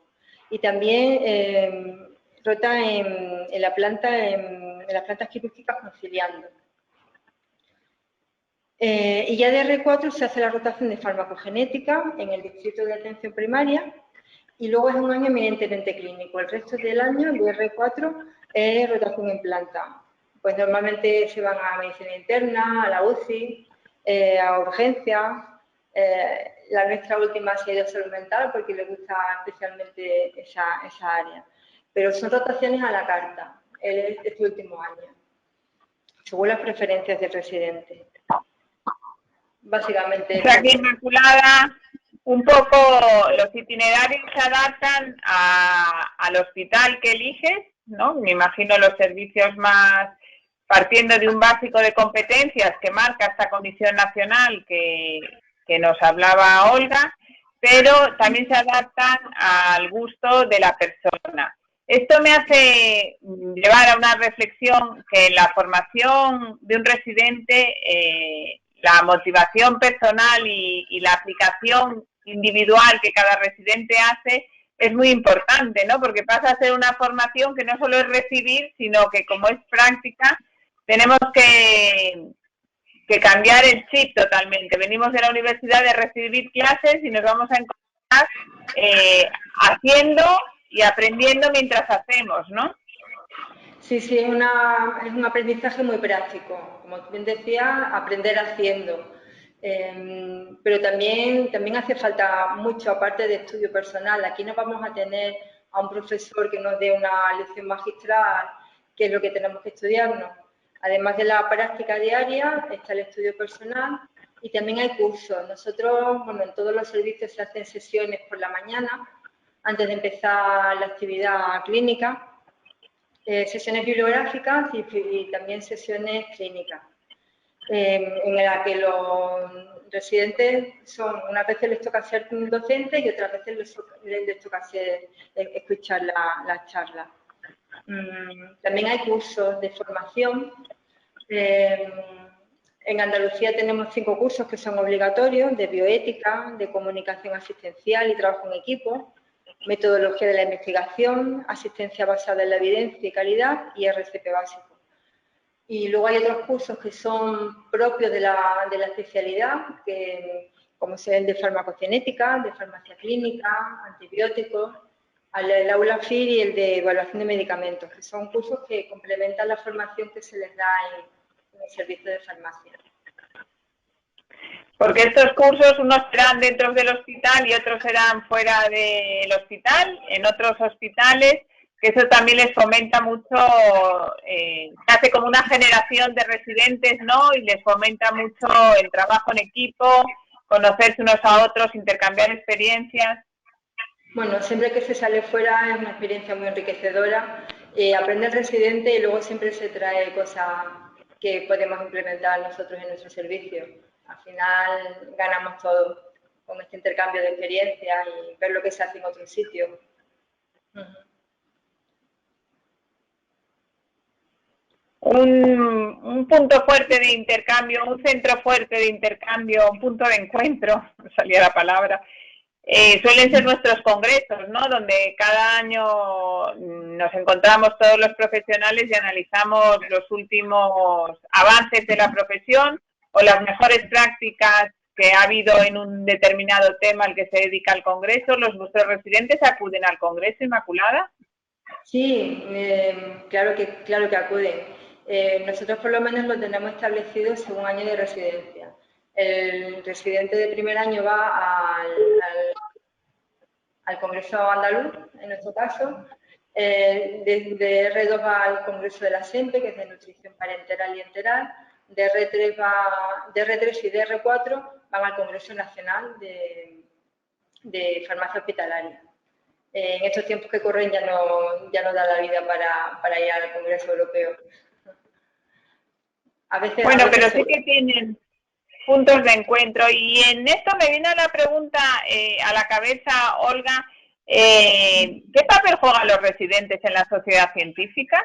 Y también rota en las plantas quirúrgicas conciliando. Y ya de R4 se hace la rotación de farmacogenética en el distrito de atención primaria y luego es un año eminentemente clínico. El resto del año de R4 es rotación en planta. Pues normalmente se van a medicina interna, a la UCI, a urgencias. La nuestra última se ha ido a salud mental porque le gusta especialmente esa área. Pero son rotaciones a la carta, este último año, según las preferencias del residente. Básicamente. O sea que, Inmaculada, un poco los itinerarios se adaptan al hospital que eliges, ¿no? Me imagino los servicios más, partiendo de un básico de competencias que marca esta Comisión Nacional que nos hablaba Olga, pero también se adaptan al gusto de la persona. Esto me hace llevar a una reflexión que en la formación de un residente la motivación personal y la aplicación individual que cada residente hace es muy importante, ¿no? Porque pasa a ser una formación que no solo es recibir, sino que como es práctica, tenemos que cambiar el chip totalmente. Venimos de la universidad de recibir clases y nos vamos a encontrar haciendo y aprendiendo mientras hacemos, ¿no? Sí, es un aprendizaje muy práctico. Como bien decía, aprender haciendo. Pero también hace falta mucho, aparte de estudio personal. Aquí no vamos a tener a un profesor que nos dé una lección magistral, que es lo que tenemos que estudiarnos. Además de la práctica diaria, está el estudio personal y también hay cursos. Nosotros, en todos los servicios se hacen sesiones por la mañana, antes de empezar la actividad clínica. Sesiones bibliográficas y también sesiones clínicas, en las que los residentes unas veces les toca ser docentes y otras veces les toca escuchar las charlas. También hay cursos de formación. En Andalucía tenemos 5 cursos que son obligatorios, de bioética, de comunicación asistencial y trabajo en equipo, metodología de la investigación, asistencia basada en la evidencia y calidad y RCP básico. Y luego hay otros cursos que son propios de la especialidad, como es el de farmacocinética, de farmacia clínica, antibióticos, el aula FIR y el de evaluación de medicamentos, que son cursos que complementan la formación que se les da en el servicio de farmacia. Porque estos cursos unos serán dentro del hospital y otros serán fuera del hospital, en otros hospitales, que eso también les fomenta mucho, se hace como una generación de residentes, ¿no? Y les fomenta mucho el trabajo en equipo, conocerse unos a otros, intercambiar experiencias. Bueno, siempre que se sale fuera es una experiencia muy enriquecedora. Aprende el residente y luego siempre se trae cosas que podemos implementar nosotros en nuestro servicio. Al final ganamos todo con este intercambio de experiencias y ver lo que se hace en otros sitios. Un punto fuerte de intercambio, un centro fuerte de intercambio, un punto de encuentro, no salía la palabra, suelen ser nuestros congresos, ¿no? Donde cada año nos encontramos todos los profesionales y analizamos los últimos avances de la profesión o las mejores prácticas que ha habido en un determinado tema al que se dedica el congreso. ¿Nuestros residentes acuden al congreso, Inmaculada? Sí, claro que acuden. Nosotros por lo menos lo tenemos establecido según año de residencia. El residente de primer año va al Congreso Andaluz, en nuestro caso. De R2 va al Congreso de la SEMPE, que es de nutrición parenteral y enteral. De R3 y de R4 van al Congreso Nacional de de farmacia hospitalaria. En estos tiempos que corren ya no da la vida para ir al Congreso Europeo. Bueno, pero sí que tienen puntos de encuentro. Y en esto me viene la pregunta a la cabeza, Olga, ¿qué papel juegan los residentes en la sociedad científica?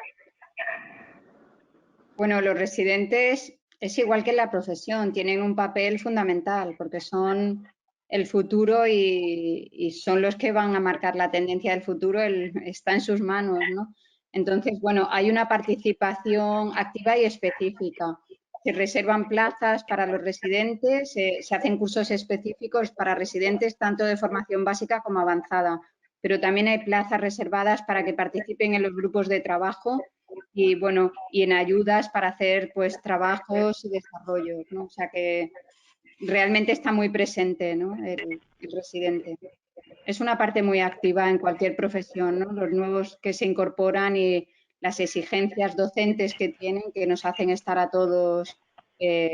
Bueno, los residentes es igual que en la profesión, tienen un papel fundamental porque son el futuro y son los que van a marcar la tendencia del futuro, está en sus manos, ¿no? Entonces, bueno, hay una participación activa y específica. Se reservan plazas para los residentes, se hacen cursos específicos para residentes tanto de formación básica como avanzada, pero también hay plazas reservadas para que participen en los grupos de trabajo y, bueno, y en ayudas para hacer pues trabajos y desarrollos, ¿no? O sea que realmente está muy presente, ¿no? el residente. Es una parte muy activa en cualquier profesión, ¿no? Los nuevos que se incorporan y las exigencias docentes que tienen que nos hacen estar a todos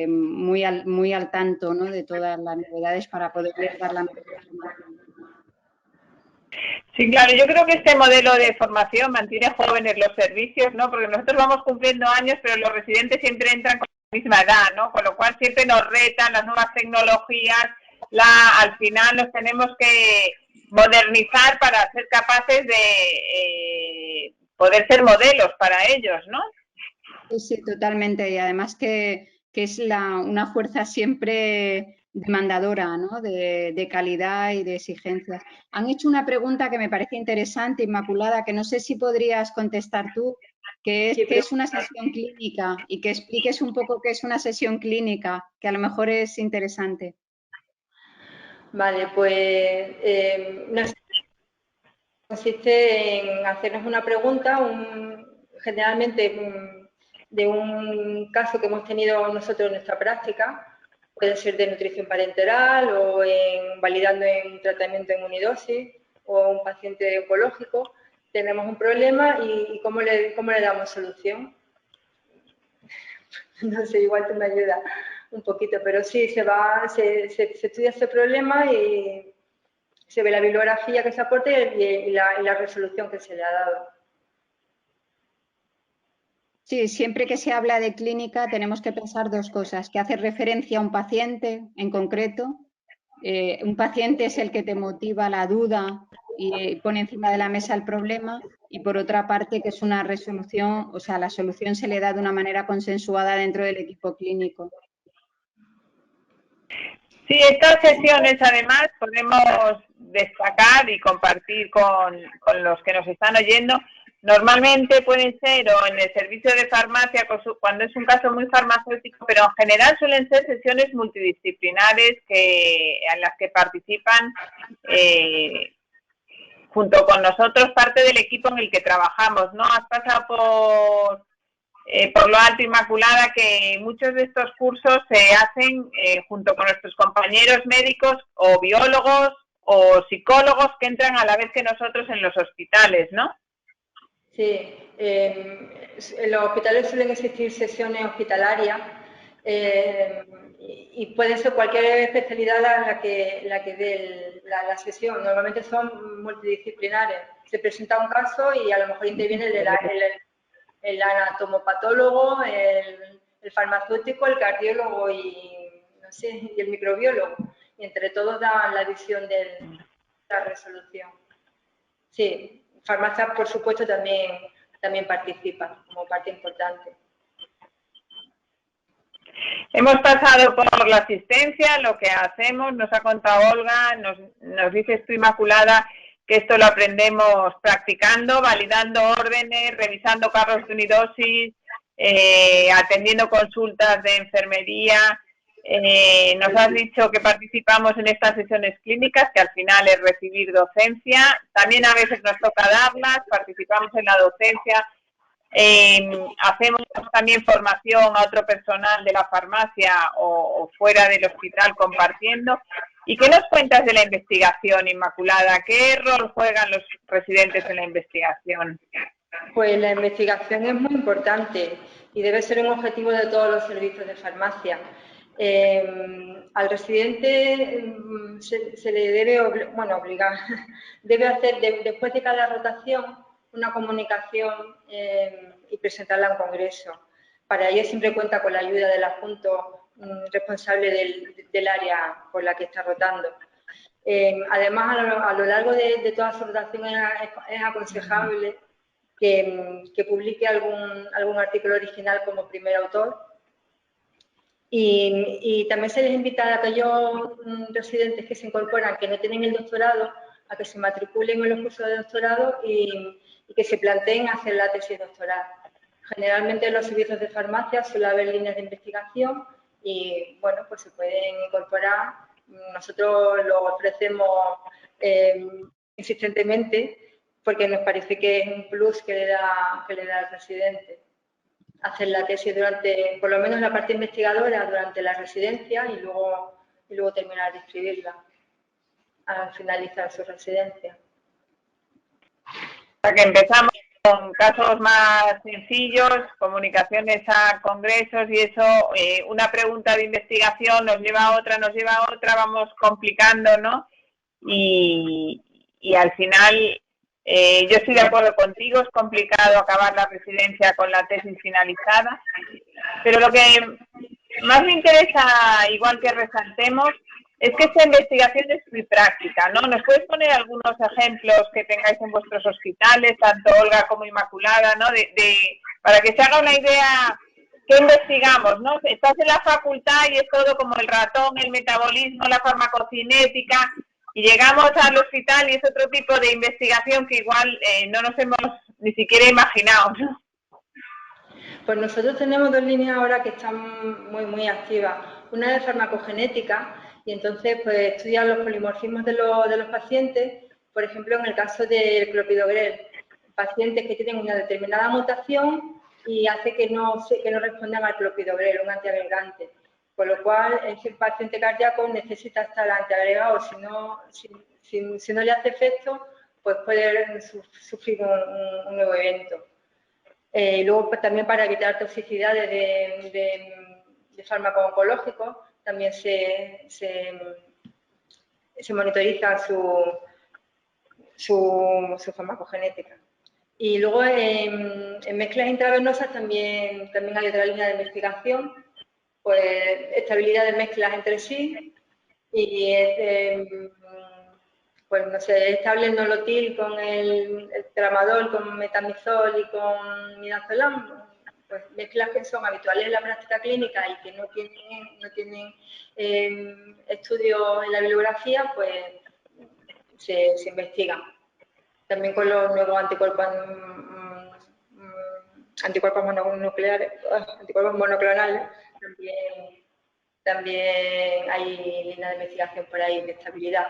muy al tanto, ¿no? De todas las novedades para poderles dar la mejor información. Sí, claro, yo creo que este modelo de formación mantiene jóvenes los servicios, ¿no? Porque nosotros vamos cumpliendo años, pero los residentes siempre entran con la misma edad, ¿no? Con lo cual siempre nos retan las nuevas tecnologías, al final nos tenemos que modernizar para ser capaces de poder ser modelos para ellos, ¿no? Sí, sí, totalmente. Y además que es una fuerza siempre demandadora, ¿no? De calidad y de exigencias. Han hecho una pregunta que me parece interesante, Inmaculada, que no sé si podrías contestar tú, que es qué es una sesión clínica y que expliques un poco qué es una sesión clínica, que a lo mejor es interesante. Vale, pues consiste en hacernos una pregunta, generalmente de un caso que hemos tenido nosotros en nuestra práctica, puede ser de nutrición parenteral o validando en un tratamiento en unidosis o un paciente oncológico. Tenemos un problema y ¿cómo le damos solución? No sé, igual tú me ayudas un poquito, pero sí, se estudia ese problema y se ve la bibliografía que se aporta y la resolución que se le ha dado. Sí, siempre que se habla de clínica tenemos que pensar dos cosas, que hace referencia a un paciente en concreto. Un paciente es el que te motiva la duda y pone encima de la mesa el problema, y por otra parte que es una resolución, o sea, la solución se le da de una manera consensuada dentro del equipo clínico. Sí, estas sesiones además podemos destacar y compartir con los que nos están oyendo. Normalmente pueden ser o en el servicio de farmacia, cuando es un caso muy farmacéutico, pero en general suelen ser sesiones multidisciplinares en las que participan junto con nosotros parte del equipo en el que trabajamos, ¿no? Has pasado por lo alto, Inmaculada, que muchos de estos cursos se hacen junto con nuestros compañeros médicos o biólogos o psicólogos que entran a la vez que nosotros en los hospitales, ¿no? Sí, en los hospitales suelen existir sesiones hospitalarias y puede ser cualquier especialidad la que dé la sesión. Normalmente son multidisciplinares. Se presenta un caso y a lo mejor interviene el anatomopatólogo, el farmacéutico, el cardiólogo y, no sé, y el microbiólogo. Y entre todos dan la visión de la resolución. Sí, farmacia, por supuesto, también participa como parte importante. Hemos pasado por la asistencia, lo que hacemos, nos ha contado Olga, nos dices tú, Inmaculada, que esto lo aprendemos practicando, validando órdenes, revisando carros de unidosis, atendiendo consultas de enfermería. Nos has dicho que participamos en estas sesiones clínicas, que al final es recibir docencia. También a veces nos toca darlas, participamos en la docencia. Hacemos también formación a otro personal de la farmacia o fuera del hospital compartiendo. ¿Y qué nos cuentas de la investigación, Inmaculada? ¿Qué rol juegan los residentes en la investigación? Pues la investigación es muy importante y debe ser un objetivo de todos los servicios de farmacia. Al residente se le debe obligar, debe hacer después de cada rotación una comunicación y presentarla a un congreso. Para ello siempre cuenta con la ayuda del adjunto responsable del área por la que está rotando. Además, a lo largo de toda su rotación es aconsejable que publique algún artículo original como primer autor. Y también se les invita a aquellos residentes que se incorporan, que no tienen el doctorado, a que se matriculen en los cursos de doctorado y que se planteen hacer la tesis doctoral. Generalmente en los servicios de farmacia suele haber líneas de investigación y, bueno, pues se pueden incorporar. Nosotros lo ofrecemos insistentemente porque nos parece que es un plus que le da al residente. Hacer la tesis durante, por lo menos la parte investigadora, durante la residencia y luego terminar de escribirla al finalizar su residencia. O sea que empezamos con casos más sencillos, comunicaciones a congresos y eso, una pregunta de investigación nos lleva a otra, vamos complicando, ¿no? Y al final, yo estoy de acuerdo contigo, es complicado acabar la residencia con la tesis finalizada, pero lo que más me interesa, igual que resaltemos, es que esta investigación es muy práctica, ¿no? ¿Nos puedes poner algunos ejemplos que tengáis en vuestros hospitales, tanto Olga como Inmaculada, ¿no? Para que se haga una idea, ¿qué investigamos, no? Estás en la facultad y es todo como el ratón, el metabolismo, la farmacocinética, y llegamos al hospital y es otro tipo de investigación que igual no nos hemos ni siquiera imaginado, ¿no? Pues nosotros tenemos dos líneas ahora que están muy activas. Una de farmacogenética, y entonces pues estudian los polimorfismos de los pacientes, por ejemplo, en el caso del clopidogrel, pacientes que tienen una determinada mutación y hace que no respondan al clopidogrel, un antiagregante. Con lo cual, ese paciente cardíaco necesita estar antiagregado, si no le hace efecto, pues puede sufrir un nuevo evento. Luego, pues, también para evitar toxicidades de fármacos oncológicos, también se monitoriza su farmacogenética. Y luego en mezclas intravenosas también hay otra línea de investigación, pues estabilidad de mezclas entre sí y pues no sé, estable el nolotil con el tramadol, con metamizol y con midazolam, pues mezclas que son habituales en la práctica clínica y que no tienen estudios en la bibliografía, pues se investigan. También con los nuevos anticuerpos monoclonales, también hay línea de investigación por ahí de estabilidad.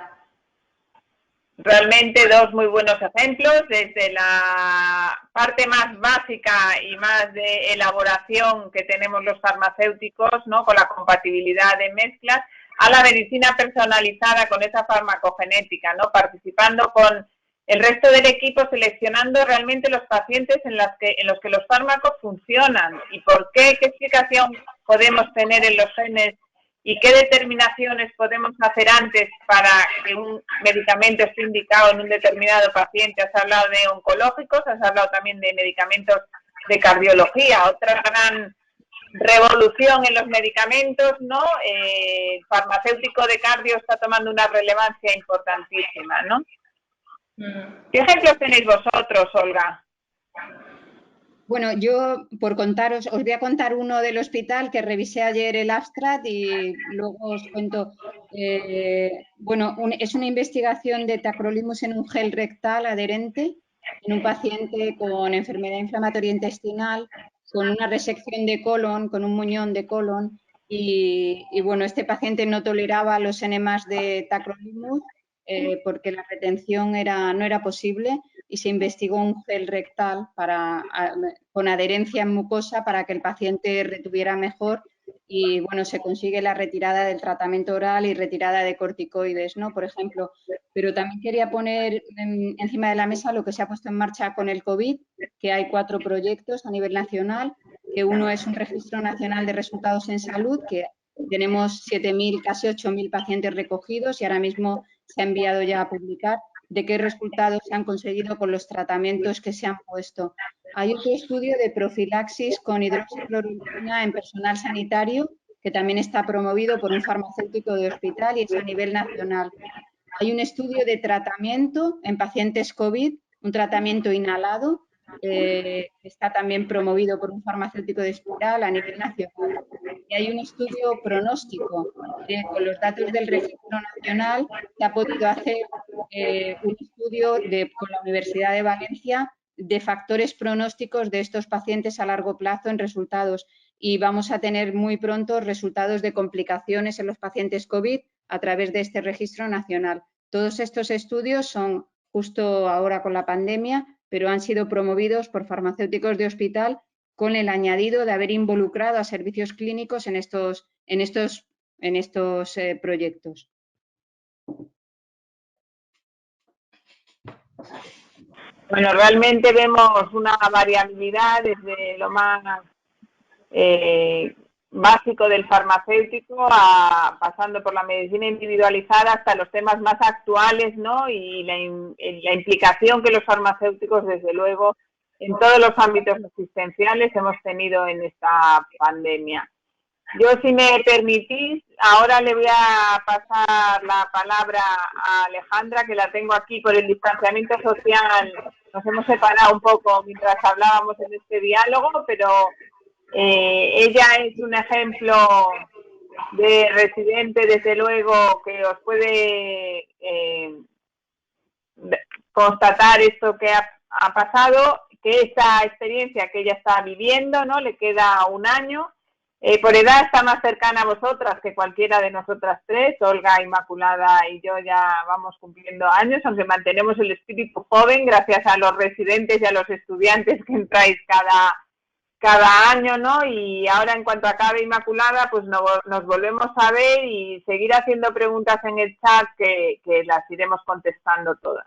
Realmente dos muy buenos ejemplos, desde la parte más básica y más de elaboración que tenemos los farmacéuticos, ¿no? Con la compatibilidad de mezclas, a la medicina personalizada con esa farmacogenética, ¿no? Participando con el resto del equipo, seleccionando realmente los pacientes en los que los fármacos funcionan y por qué explicación podemos tener en los genes y qué determinaciones podemos hacer antes para que un medicamento esté indicado en un determinado paciente. Has hablado de oncológicos, has hablado también de medicamentos de cardiología, otra gran revolución en los medicamentos, ¿no? El farmacéutico de cardio está tomando una relevancia importantísima, ¿no? ¿Qué ejemplos tenéis vosotros, Olga? Bueno, yo por contaros, os voy a contar uno del hospital que revisé ayer el abstract y luego os cuento. Bueno, es una investigación de tacrolimus en un gel rectal adherente en un paciente con enfermedad inflamatoria intestinal, con una resección de colon, con un muñón de colon y bueno, este paciente no toleraba los enemas de tacrolimus porque la retención no era posible y se investigó un gel rectal con adherencia en mucosa para que el paciente retuviera mejor y, bueno, se consigue la retirada del tratamiento oral y retirada de corticoides, ¿no? Por ejemplo. Pero también quería poner encima de la mesa lo que se ha puesto en marcha con el COVID, que hay 4 proyectos a nivel nacional, que uno es un registro nacional de resultados en salud, que tenemos 7.000, casi 8.000 pacientes recogidos y ahora mismo se ha enviado ya a publicar de qué resultados se han conseguido con los tratamientos que se han puesto. Hay otro estudio de profilaxis con hidroxicloroquina en personal sanitario que también está promovido por un farmacéutico de hospital y es a nivel nacional. Hay un estudio de tratamiento en pacientes COVID, un tratamiento inhalado, que está también promovido por un farmacéutico de hospital a nivel nacional. Y hay un estudio pronóstico con los datos del registro nacional. Se ha podido hacer un estudio con la Universidad de Valencia de factores pronósticos de estos pacientes a largo plazo en resultados. Y vamos a tener muy pronto resultados de complicaciones en los pacientes COVID a través de este registro nacional. Todos estos estudios son justo ahora con la pandemia, pero han sido promovidos por farmacéuticos de hospital con el añadido de haber involucrado a servicios clínicos en estos proyectos. Bueno, realmente vemos una variabilidad desde lo más básico del farmacéutico, pasando por la medicina individualizada hasta los temas más actuales, ¿no? Y la implicación que los farmacéuticos, desde luego, en todos los ámbitos asistenciales hemos tenido en esta pandemia. Yo, si me permitís, ahora le voy a pasar la palabra a Alejandra, que la tengo aquí por el distanciamiento social. Nos hemos separado un poco mientras hablábamos en este diálogo, pero ella es un ejemplo de residente, desde luego, que os puede constatar esto que ha pasado, que esa experiencia que ella está viviendo, ¿no? Le queda un año. Por edad está más cercana a vosotras que cualquiera de nosotras tres. Olga, Inmaculada y yo ya vamos cumpliendo años, aunque mantenemos el espíritu joven gracias a los residentes y a los estudiantes que entráis cada año, ¿no? Y ahora, en cuanto acabe Inmaculada, pues nos volvemos a ver y seguir haciendo preguntas en el chat que las iremos contestando todas.